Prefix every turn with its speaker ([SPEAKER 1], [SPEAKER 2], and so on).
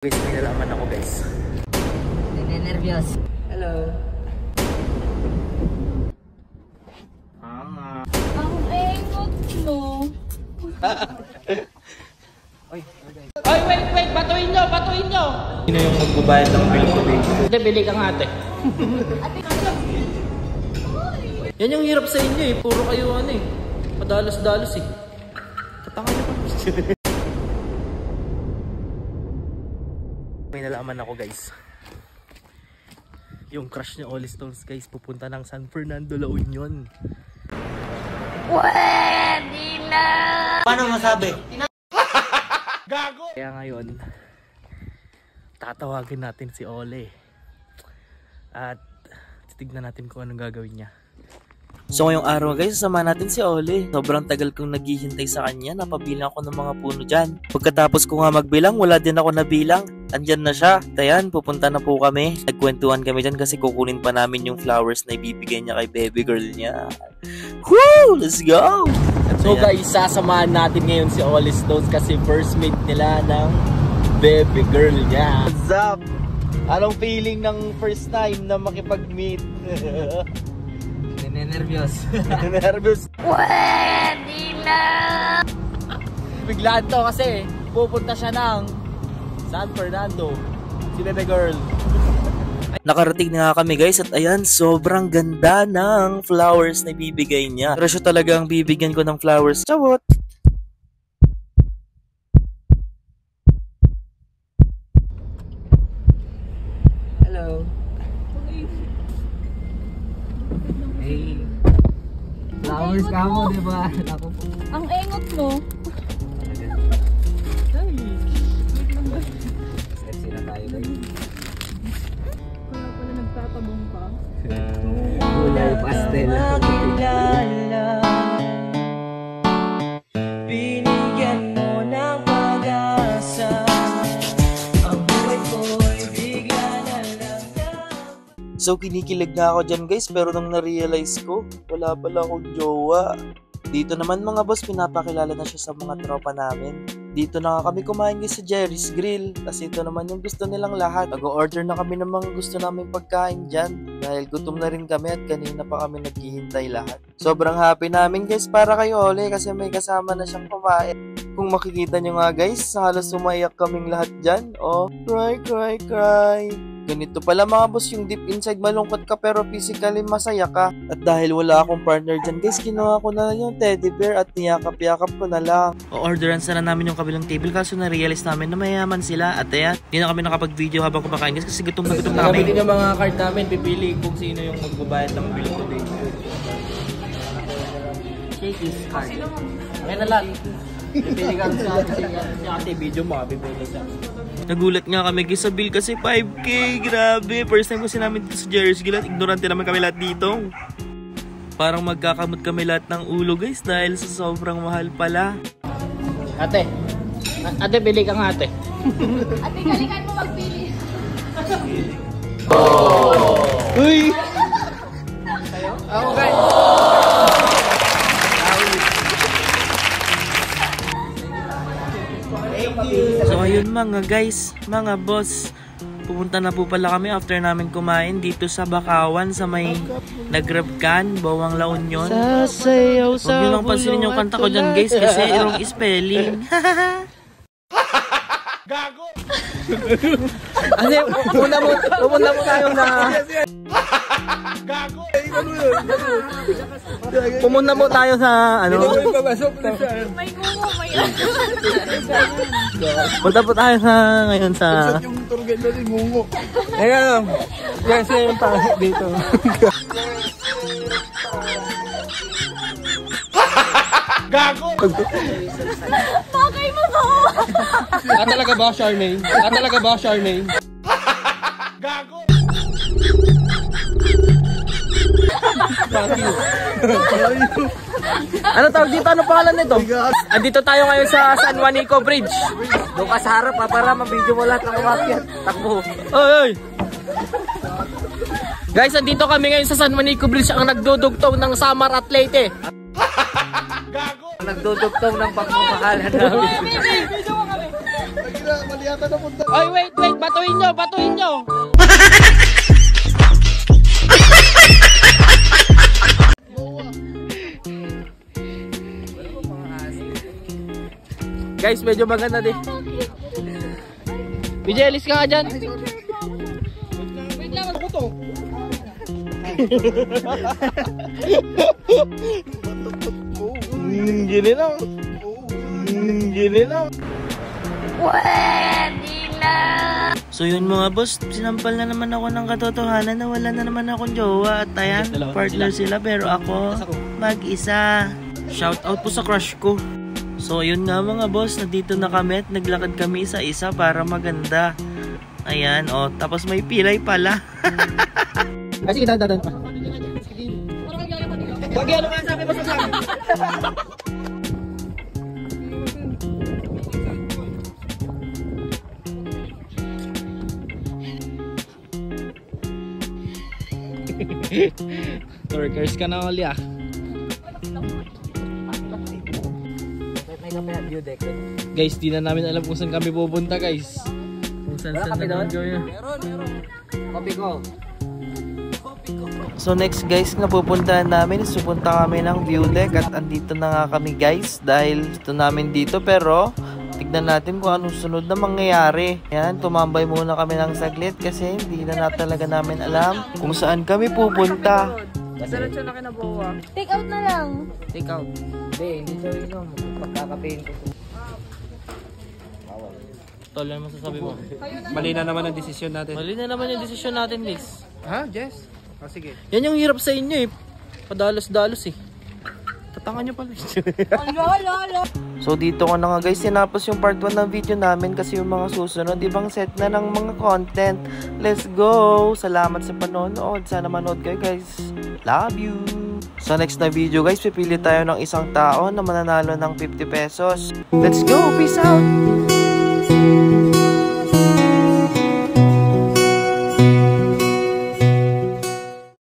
[SPEAKER 1] Guys, may nalaman ako guys.
[SPEAKER 2] Nene-nervyos.
[SPEAKER 1] Hello.
[SPEAKER 3] Ang engot mo.
[SPEAKER 1] Oy,
[SPEAKER 4] Wait, batuin nyo!
[SPEAKER 1] sino yung magbabayad ng bill ko babe?
[SPEAKER 4] Hindi, bili ka nga ate.
[SPEAKER 1] Yan yung hirap sa inyo eh. Puro kayo ano eh. Padalos-dalos eh. Katanga nyo pa. May nalaman ako guys. Yung crush ni Oli Stones guys pupunta ng San Fernando, La Union.
[SPEAKER 3] Pwede na.
[SPEAKER 1] Paano masabi? Gago! Kaya ngayon tatawagin natin si Oli at titignan natin kung anong gagawin niya. So ngayong araw guys, sasama natin si Oli. Sobrang tagal kong naghihintay sa kanya. Napabilang ako ng mga puno dyan. Pagkatapos ko nga magbilang, wala din ako nabilang. Andyan na siya. Ayan, pupunta na po kami. Nagkwentuhan kami dyan kasi kukunin pa namin yung flowers na ibibigay niya kay baby girl niya. Woo! Let's go! So guys, sasamahan natin ngayon si Oli Stones kasi first meet nila ng baby girl niya. What's up? Anong feeling ng first time na makipag-meet?
[SPEAKER 2] Nene-nervyos.
[SPEAKER 1] Nervous.
[SPEAKER 3] Pwede na.
[SPEAKER 1] Biglaan to kasi pupunta siya ng San Fernando. Si baby girl. Nakarating na kami guys at ayan, sobrang ganda ng flowers na ibibigay niya. Pero siya talagang bibigyan ko ng flowers. Chawot!
[SPEAKER 2] Hello. Hey. Flowers ka mo, di ba? Ako po.
[SPEAKER 3] Ang engot mo.
[SPEAKER 2] Sexy na tayo guys.
[SPEAKER 3] Kaya pala nagtatabong ka.
[SPEAKER 2] Kulay pastel.
[SPEAKER 5] Binigyan mo ng pag-asa. Ang buhay ko'y bigla na lang.
[SPEAKER 1] So kinikilig na ako dyan guys, pero nung na-realize ko, wala pala akong jowa. Dito naman mga boss, pinapakilala na siya sa mga tropa namin. Dito na nga kami kumain guys sa Jerry's Grill. Kasi ito naman yung gusto nilang lahat. Nag-order na kami ng mga gusto naming pagkain dyan. Dahil gutom na rin kami at kanina pa kami naghihintay lahat. Sobrang happy namin guys para kay Oli kasi may kasama na siyang kumain. Kung makikita nyo nga guys, halos umayak kaming lahat dyan. Oh, cry, cry, cry. Ganito pala mga boss, yung deep inside malungkot ka pero physically masaya ka. At dahil wala akong partner dyan guys, kinuha ko na lang yung teddy bear at niyakap-yakap ko na lang. O-orderan sana namin yung kabilang table kaso na-realize namin na mayaman sila. At ayan, hindi na kami nakapag-video habang kumakain guys kasi gutom na kami.
[SPEAKER 4] Pili ng mga card namin, pipili kung sino yung magbabayad ng bill ko din.
[SPEAKER 2] Shake is card.
[SPEAKER 4] Ngayon na lang. Pipili ka sa ate video mo, bibili siya.
[SPEAKER 1] Nagulat nga kami guys sa bill kasi 5K, grabe. First time kasi namin dito sa Jerry's Grill at ignorante naman kami lahat dito. Parang magkakamot kami lahat ng ulo guys dahil sa sobrang mahal pala.
[SPEAKER 4] Ate, bili ka nga ate.
[SPEAKER 3] Ate, galingan mo magpili.
[SPEAKER 1] Uy!
[SPEAKER 4] Ako guys.
[SPEAKER 1] So ayun mga guys, mga boss, pupunta na po pala kami after namin kumain dito sa Bakawan sa may Nagrabkan, Bawang La Union. Huwag nyo lang pansinin yung kanta ko dyan guys kasi wrong spelling.
[SPEAKER 4] Gago!
[SPEAKER 1] Kasi pupunta mo tayo na...
[SPEAKER 4] Gago!
[SPEAKER 1] Pumunta mo tayo sa ano?
[SPEAKER 3] May gungo, may
[SPEAKER 1] Punta po tayo sa ngayon sa...
[SPEAKER 6] Yung tour guide natin, mungo.
[SPEAKER 1] Ayan, yan siya yung tao dito.
[SPEAKER 4] Gago!
[SPEAKER 3] Bagay mo to.
[SPEAKER 4] Talaga ba, Charmaine? Talaga ba, Charmaine? Gago!
[SPEAKER 1] Ano tawag dito? Ano pangalan nito? Andito tayo ngayon sa San Juanico Bridge.
[SPEAKER 2] Doon ka sa harap ha, para ma-video mo lahat ng umakyat. Takbo.
[SPEAKER 1] Oy! Guys, andito kami ngayon sa San Juanico Bridge ang nagdudugtong ng Samar at Leyte.
[SPEAKER 4] Gago!
[SPEAKER 2] Nagdudugtong ng pagmamahalan namin.
[SPEAKER 3] Video mo kami.
[SPEAKER 6] Mali yata na punta.
[SPEAKER 4] Oy, wait, batuhin nyo. Guys, medyo maganda din. BJ, alis ka nga dyan.
[SPEAKER 3] Wait lang, ako to.
[SPEAKER 1] Gini lang. Gini lang. So yun mga boss, sinampal na naman ako ng katotohanan na wala na naman akong jowa. At ayan, partner sila pero ako mag-isa. Shout out po sa crush ko. So yun nga mga boss, nandito na kami at naglakad kami sa isa para maganda. Ayan, oh, tapos may pilay pala.
[SPEAKER 4] Ay, sige, dadan pa. Wag yan, ano sabi mo sa akin? Torkers ka na uli ah.
[SPEAKER 2] May kape at view deck.
[SPEAKER 4] Guys, di na namin alam kung saan kami pupunta guys. Kung saan
[SPEAKER 2] Wala kape
[SPEAKER 4] naman
[SPEAKER 2] doon?
[SPEAKER 4] gawin.
[SPEAKER 2] Kopi ko.
[SPEAKER 1] So next guys na pupuntahan namin is pupunta kami ng view deck at andito na nga kami guys dahil ito namin dito pero tignan natin kung anong sunod na mangyayari. Yan, tumambay muna kami ng saglit kasi hindi na talaga namin alam kung saan kami pupunta.
[SPEAKER 3] Diretso na kinabuha.
[SPEAKER 7] Take out na lang.
[SPEAKER 2] Take out. Hindi siya inom. Pagkakapein ko.
[SPEAKER 4] Tol, ano masasabi mo?
[SPEAKER 6] Mali na naman ang desisyon natin.
[SPEAKER 4] Mali na naman yung desisyon natin guys.
[SPEAKER 6] Ha, Jess? Ah, sige.
[SPEAKER 4] Yan yung hirap sa inyo eh. Padalos-dalos eh. Tatangan nyo pala.
[SPEAKER 1] So dito ko na nga guys tinapos yung part 1 ng video namin kasi yung mga susunod ibang set na ng mga content. Let's go! Salamat sa panonood. Sana manood kayo guys. Love you! Sa next na video guys, pipili tayo ng isang tao na mananalo ng 50 pesos. Let's go! Peace out!